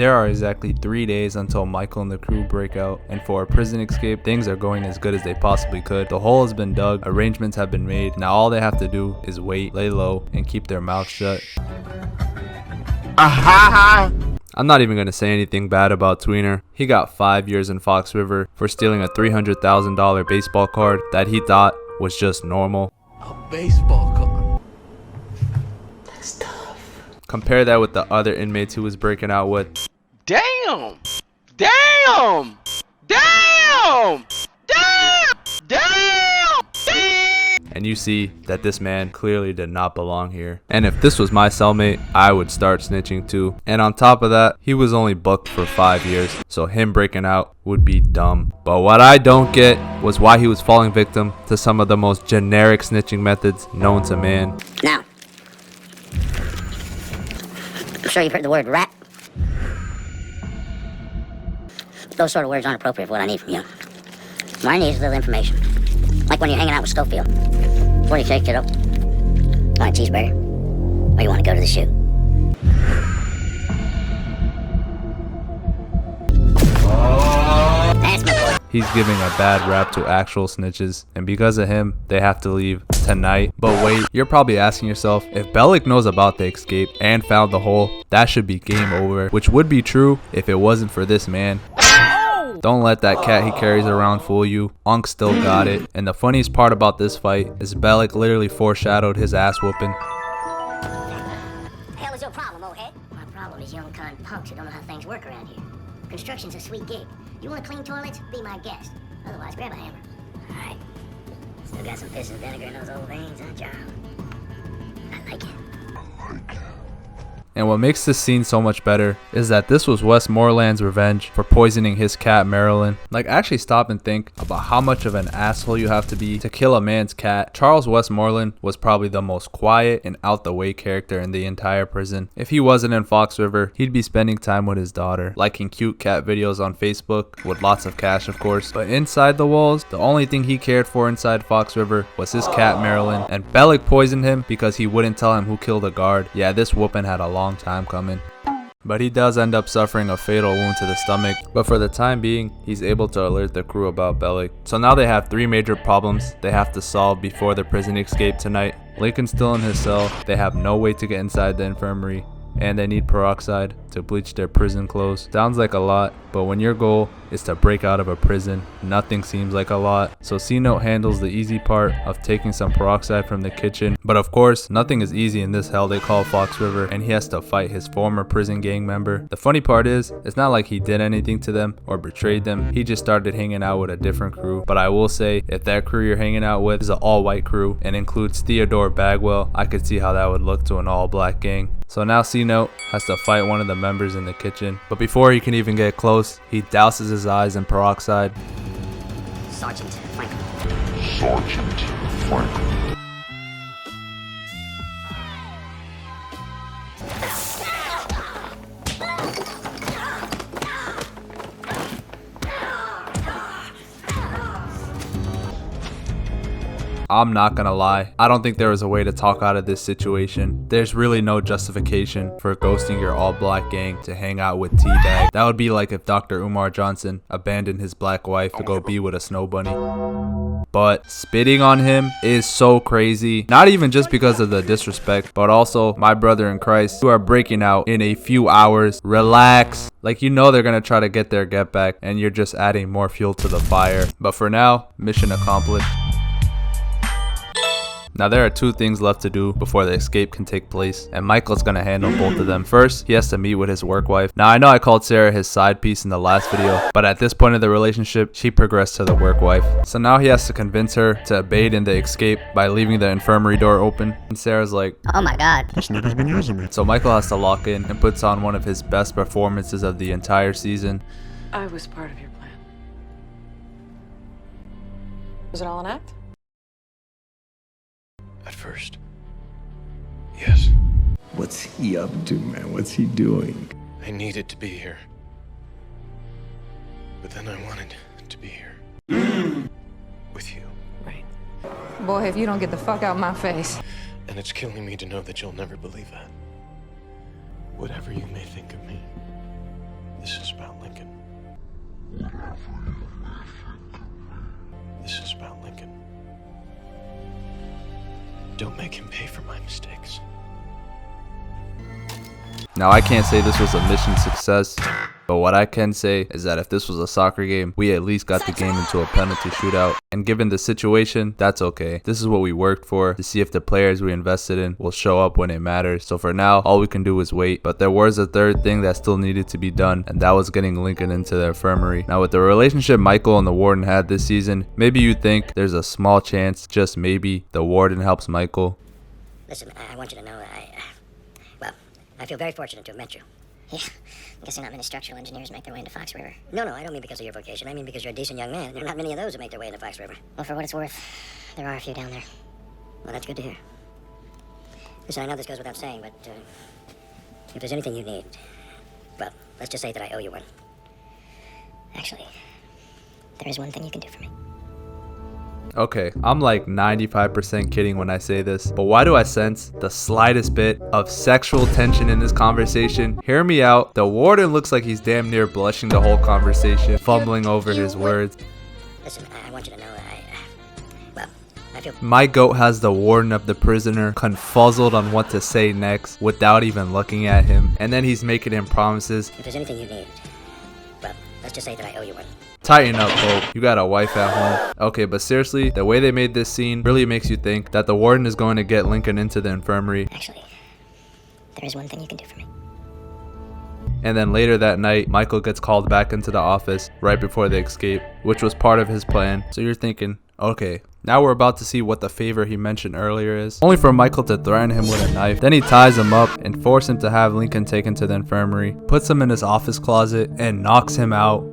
There are exactly 3 days until Michael and the crew break out, and for a prison escape, things are going as good as they possibly could. The hole has been dug, arrangements have been made, now all they have to do is wait, lay low, and keep their mouth shut. I'm not even going to say anything bad about Tweener. He got 5 years in Fox River for stealing a $300,000 baseball card that he thought was just normal. A baseball card? That's tough. Compare that with the other inmates he was breaking out with. Damn! Damn! Damn! Damn! Damn! And you see that this man clearly did not belong here. And if this was my cellmate, I would start snitching too. And on top of that, he was only booked for 5 years, so him breaking out would be dumb. But what I don't get was why he was falling victim to some of the most generic snitching methods known to man. Now, I'm sure you've heard the word rat. Those sort of words aren't appropriate for what I need from you. What I need is a little information. Like when you're hanging out with Schofield. What do you say, kiddo? Want a cheeseburger? Or you want to go to the shoot? That's my boy. He's giving a bad rap to actual snitches, and because of him, they have to leave tonight. But wait, you're probably asking yourself, if Bellick knows about the escape and found the hole, that should be game over, which would be true if it wasn't for this man. Don't let that cat he carries around fool you. Unc still got it. And the funniest part about this fight is Bellick literally foreshadowed his ass whooping. What the hell is your problem, old head? My problem is young con punks who don't know how things work around here. Construction's a sweet gig. You want to clean toilets? Be my guest. Otherwise, grab a hammer. Alright. Still got some piss and vinegar in those old veins, huh, Charles? I like it. And what makes this scene so much better is that this was Westmoreland's revenge for poisoning his cat Marilyn. Like, actually stop and think about how much of an asshole you have to be to kill a man's cat. Charles Westmoreland was probably the most quiet and out the way character in the entire prison. If he wasn't in Fox River, he'd be spending time with his daughter, liking cute cat videos on Facebook, with lots of cash of course. But inside the walls, the only thing he cared for inside Fox River was his cat Marilyn. And Bellick poisoned him because he wouldn't tell him who killed the guard. Yeah, this whooping had a long time coming. But he does end up suffering a fatal wound to the stomach, but for the time being, he's able to alert the crew about Bellick. So now they have 3 major problems they have to solve before the prison escape tonight. Lincoln's still in his cell, they have no way to get inside the infirmary, and they need peroxide to bleach their prison clothes. Sounds like a lot, but when your goal is to break out of a prison, nothing seems like a lot. So C-Note handles the easy part of taking some peroxide from the kitchen. But of course, nothing is easy in this hell they call Fox River, and he has to fight his former prison gang member. The funny part is, it's not like he did anything to them or betrayed them. He just started hanging out with a different crew. But I will say, if that crew you're hanging out with is an all-white crew and includes Theodore Bagwell, I could see how that would look to an all-black gang. So now C-Note has to fight one of the members in the kitchen. But before he can even get close, he douses his eyes in peroxide. Sergeant Franklin. Sergeant Franklin. I'm not gonna lie, I don't think there was a way to talk out of this situation. There's really no justification for ghosting your all-black gang to hang out with Teabag. That would be like if Dr. Umar Johnson abandoned his black wife to go be with a snow bunny. But spitting on him is so crazy. Not even just because of the disrespect, but also my brother in Christ, who are breaking out in a few hours. Relax. Like, you know they're gonna try to get their get back, and you're just adding more fuel to the fire. But for now, mission accomplished. Now there are 2 things left to do before the escape can take place, and Michael's gonna handle both of them. First, he has to meet with his work wife. Now I know I called Sara his side piece in the last video, but at this point in the relationship, she progressed to the work wife. So now he has to convince her to aid in the escape by leaving the infirmary door open. And Sarah's like, Oh my god. This nigga's been using me. so Michael has to lock in and puts on one of his best performances of the entire season. I was part of your plan. Was it all an act? At first, yes. What's he up to, man? What's he doing? I needed to be here. But then I wanted to be here. With you. Right. Boy, if you don't get the fuck out my face. And it's killing me to know that you'll never believe that. Whatever you may think of me, Don't make him pay for my mistakes. Now, I can't say this was a mission success, but what I can say is that if this was a soccer game, we at least got the game into a penalty shootout. And given the situation, that's okay. This is what we worked for, to see if the players we invested in will show up when it matters. So for now, all we can do is wait. But there was a third thing that still needed to be done, and that was getting Lincoln into the infirmary. Now, with the relationship Michael and the warden had this season, maybe you think there's a small chance, just maybe, the warden helps Michael. Listen, I want you to know I feel very fortunate to have met you. Yeah, I guess not many structural engineers make their way into Fox River. No, I don't mean because of your vocation. I mean because you're a decent young man. There are not many of those who make their way into Fox River. Well, for what it's worth, there are a few down there. Well, that's good to hear. Listen, I know this goes without saying, but if there's anything you need, well, let's just say that I owe you one. Actually, there is one thing you can do for me. Okay, I'm like 95% kidding when I say this, but why do I sense the slightest bit of sexual tension in this conversation? Hear me out. The warden looks like he's damn near blushing the whole conversation, fumbling over his words. Listen, I want you to know I feel... My goat has the warden of the prisoner confuzzled on what to say next without even looking at him, and then he's making him promises. If there's anything you need, well, let's just say that I owe you one. Tighten up, Pope. You got a wife at home. Okay, but seriously, the way they made this scene really makes you think that the warden is going to get Lincoln into the infirmary. Actually, there is one thing you can do for me. And then later that night, Michael gets called back into the office right before they escape, which was part of his plan. So you're thinking, okay, now we're about to see what the favor he mentioned earlier is. Only for Michael to threaten him with a knife. Then he ties him up and forces him to have Lincoln taken to the infirmary, puts him in his office closet, and knocks him out.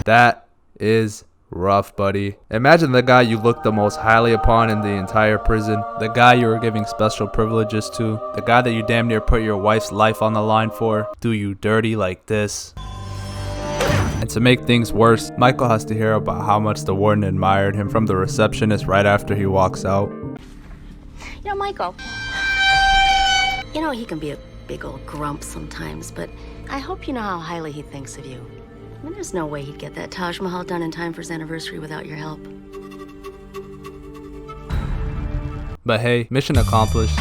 That is rough, buddy. Imagine the guy you looked the most highly upon in the entire prison, the guy you were giving special privileges to, the guy that you damn near put your wife's life on the line for, do you dirty like this. And to make things worse, Michael has to hear about how much the warden admired him from the receptionist right after he walks out. You know, Michael, you know he can be a big old grump sometimes, but I hope you know how highly he thinks of you. I mean, there's no way he'd get that Taj Mahal done in time for his anniversary without your help. But hey, mission accomplished.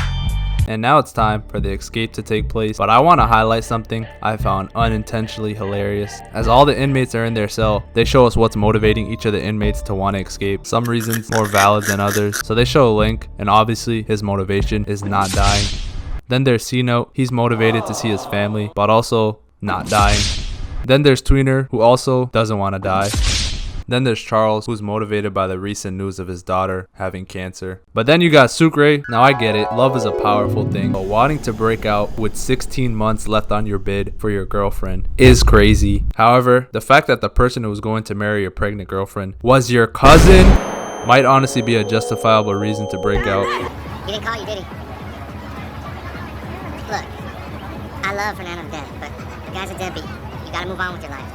And now it's time for the escape to take place. But I want to highlight something I found unintentionally hilarious. As all the inmates are in their cell, they show us what's motivating each of the inmates to want to escape. Some reasons more valid than others. So they show a Link, and obviously his motivation is not dying. Then there's C-Note. He's motivated to see his family, but also not dying. Then there's Tweener, who also doesn't want to die. Then there's Charles, who's motivated by the recent news of his daughter having cancer. But then you got Sucre. Now I get it, love is a powerful thing, but wanting to break out with 16 months left on your bid for your girlfriend is crazy. However, the fact that the person who was going to marry your pregnant girlfriend was your cousin might honestly be a justifiable reason to break out. He didn't call you, did he? Look, I love Fernando to death, but the guy's a deadbeat. You gotta move on with your life.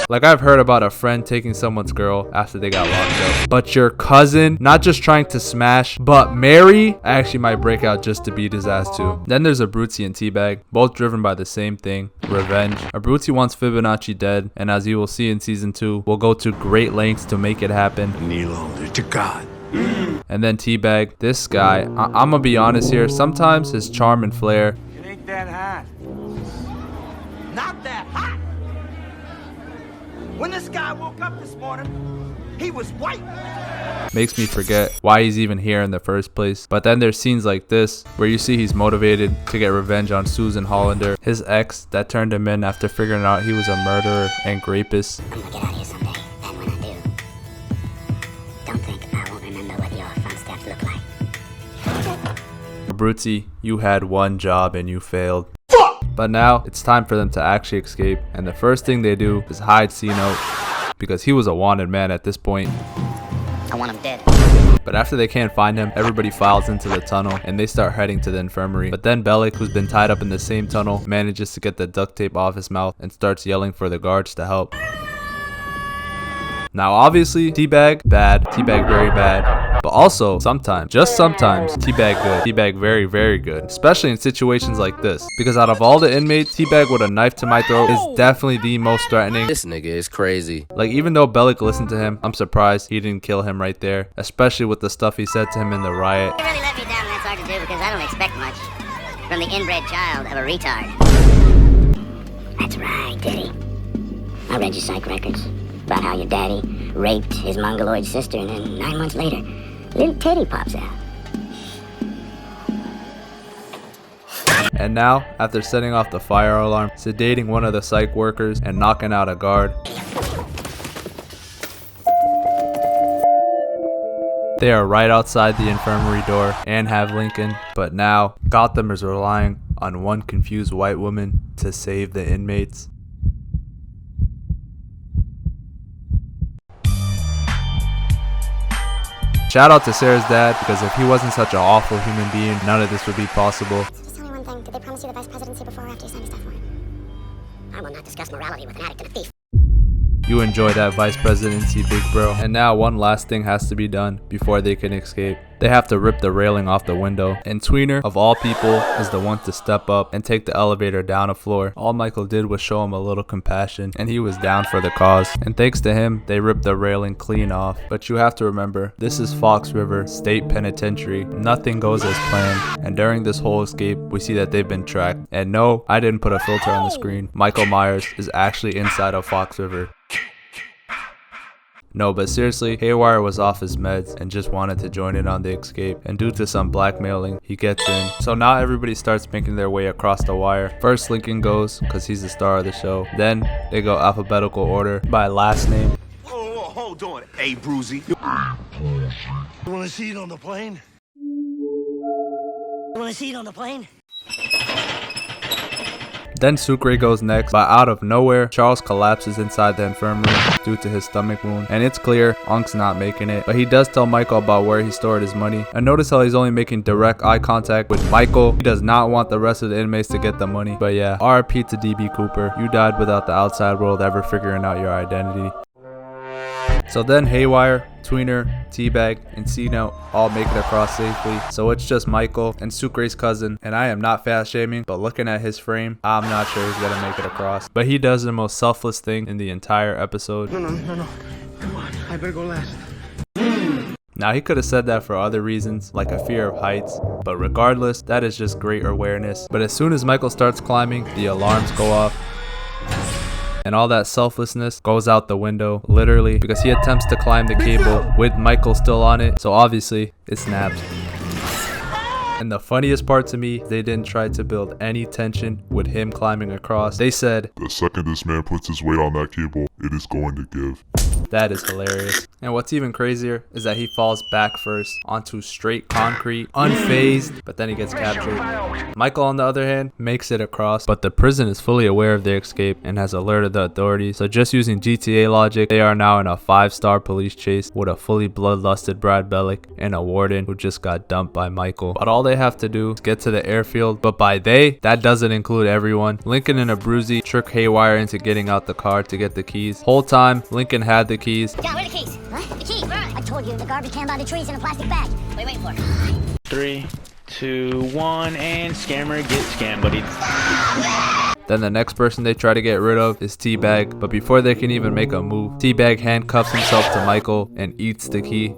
Like, I've heard about a friend taking someone's girl after they got locked up. But your cousin, not just trying to smash, but marry? I actually might break out just to beat his ass too. Then there's Abruzzi and Teabag, both driven by the same thing, revenge. Abruzzi wants Fibonacci dead, and as you will see in season 2, will go to great lengths to make it happen. Kneel only to God. And then Teabag, this guy, I'm gonna be honest here, sometimes his charm and flair It ain't that hot. Not that hot. When this guy woke up this morning, he was white. makes me forget why he's even here in the first place. But then there's scenes like this where you see he's motivated to get revenge on Susan Hollander, his ex that turned him in after figuring out he was a murderer and rapist. I'm gonna get out of here someday, and when I do, don't think I won't remember what your front steps look like. Abruzzi, you had one job and you failed. But now it's time for them to actually escape, and the first thing they do is hide C-Note because he was a wanted man at this point. I want him dead. But after they can't find him, everybody files into the tunnel and they start heading to the infirmary. But then Bellick, who's been tied up in the same tunnel, manages to get the duct tape off his mouth and starts yelling for the guards to help. Now obviously, Teabag, bad. Teabag, very bad. But also, sometimes, just sometimes, Teabag good. Teabag very, very good. Especially in situations like this. Because out of all the inmates, Teabag with a knife to my throat is definitely the most threatening. This nigga is crazy. Like, even though Bellick listened to him, I'm surprised he didn't kill him right there. Especially with the stuff he said to him in the riot. You really let me down, that's hard to do because I don't expect much from the inbred child of a retard. That's right, Diddy. I read your psych records about how your daddy raped his mongoloid sister and then 9 months later, little Teddy pops out. And now, after setting off the fire alarm, sedating one of the psych workers, and knocking out a guard, they are right outside the infirmary door and have Lincoln, but now Gotham is relying on one confused white woman to save the inmates. Shout out to Sara's dad, because if he wasn't such an awful human being, none of this would be possible. Just tell me one thing. Did they promise you the vice presidency before or after you signed your stuff warrant? I will not discuss morality with an addict and a thief. You enjoy that vice presidency, big bro. And now one last thing has to be done before they can escape. They have to rip the railing off the window. And Tweener, of all people, is the one to step up and take the elevator down a floor. All Michael did was show him a little compassion, and he was down for the cause. And thanks to him, they ripped the railing clean off. But you have to remember, this is Fox River State Penitentiary. Nothing goes as planned. And during this whole escape, we see that they've been tracked. And no, I didn't put a filter on the screen. Michael Myers is actually inside of Fox River. No, but seriously, Haywire was off his meds and just wanted to join in on the escape, and due to some blackmailing, he gets in. So now everybody starts making their way across the wire. First Lincoln goes, because he's the star of the show. Then they go alphabetical order by last name. Whoa, hold on. Hey, Bruzy. You want a seat on the plane? You want a seat on the plane? Then Sucre goes next, but out of nowhere, Charles collapses inside the infirmary due to his stomach wound. And it's clear, Unk's not making it, but he does tell Michael about where he stored his money. And notice how he's only making direct eye contact with Michael. He does not want the rest of the inmates to get the money. But yeah, RIP to DB Cooper. You died without the outside world ever figuring out your identity. So then Haywire, Tweener, Teabag, and C-Note all make it across safely. So it's just Michael and Sucre's cousin. And I am not fast shaming, but looking at his frame, I'm not sure he's gonna make it across. But he does the most selfless thing in the entire episode. No. Come on, I better go last. Now he could have said that for other reasons, like a fear of heights, but regardless, that is just great awareness. But as soon as Michael starts climbing, the alarms go off. And all that selflessness goes out the window, literally, because he attempts to climb the cable with Michael still on it, so obviously it snaps. And the funniest part to me, they didn't try to build any tension with him climbing across. They said, the second this man puts his weight on that cable, it is going to give. That is hilarious. And what's even crazier is that he falls back first onto straight concrete, unfazed, but then he gets captured. Michael, on the other hand, makes it across, but the prison is fully aware of their escape and has alerted the authorities. So just using GTA logic, they are now in a 5-star police chase with a fully bloodlusted Brad Bellick and a warden who just got dumped by Michael. But all they have to do is get to the airfield, but by they, that doesn't include everyone. Lincoln and Abruzzi trick Haywire into getting out the car to get the keys. Whole time, Lincoln had the keys. John, where are the keys? What? The keys, where? I told you, the garbage can by the trees in a plastic bag. What are you waiting for? 3, 2, 1, and scammer get scammed, buddy. Then the next person they try to get rid of is Teabag, but before they can even make a move, Teabag handcuffs himself to Michael and eats the key.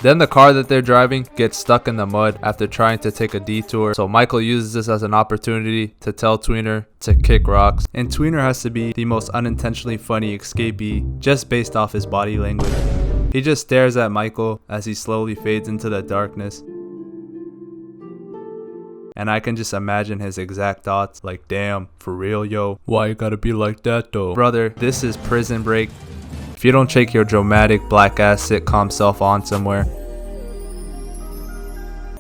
Then the car that they're driving gets stuck in the mud after trying to take a detour, so Michael uses this as an opportunity to tell Tweener to kick rocks. And Tweener has to be the most unintentionally funny escapee just based off his body language. He just stares at Michael as he slowly fades into the darkness. And I can just imagine his exact thoughts, like, damn, for real, yo, why you gotta be like that though? Brother, this is Prison Break. If you don't take your dramatic black ass sitcom self on somewhere.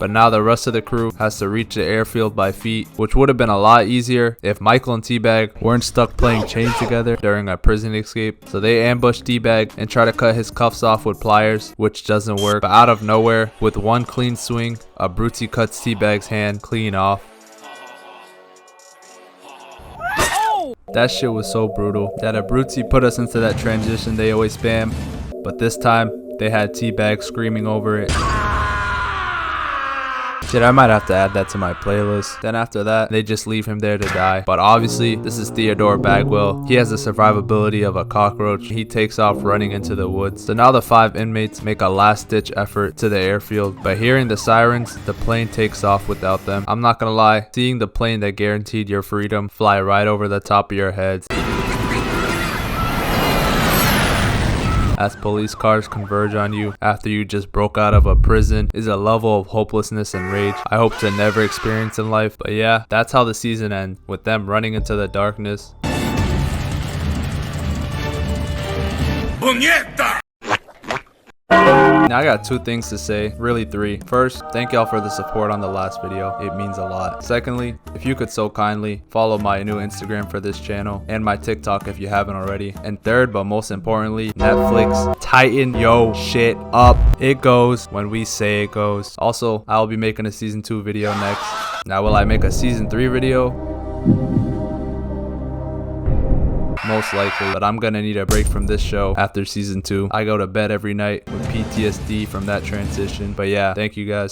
But now the rest of the crew has to reach the airfield by feet, which would have been a lot easier if Michael and Teabag weren't stuck playing chain together during a prison escape. So they ambush Teabag and try to cut his cuffs off with pliers, which doesn't work. But out of nowhere, with one clean swing, Abruzzi cuts Teabag's hand clean off. That shit was so brutal that Abruzzi put us into that transition they always spam. But this time, They had T-Bag screaming over it. Shit, I might have to add that to my playlist. Then after that, they just leave him there to die. But obviously, this is Theodore Bagwell. He has the survivability of a cockroach. He takes off running into the woods. So now the 5 inmates make a last-ditch effort to the airfield. But hearing the sirens, the plane takes off without them. I'm not gonna lie, seeing the plane that guaranteed your freedom fly right over the top of your heads as police cars converge on you after you just broke out of a prison is a level of hopelessness and rage I hope to never experience in life. But yeah, that's how the season ends, with them running into the darkness. Puñeta! Now I got 2 things to say, really 3. First, thank y'all for the support on the last video, it means a lot. Secondly, if you could so kindly follow my new Instagram for this channel and my TikTok if you haven't already. And third, but most importantly, Netflix, tighten yo shit up. It goes when we say it goes. Also, I'll be making a season 2 video next. Now will I make a season 3 video? Most likely, but I'm gonna need a break from this show after season 2. I go to bed every night with PTSD from that transition. But yeah, thank you guys.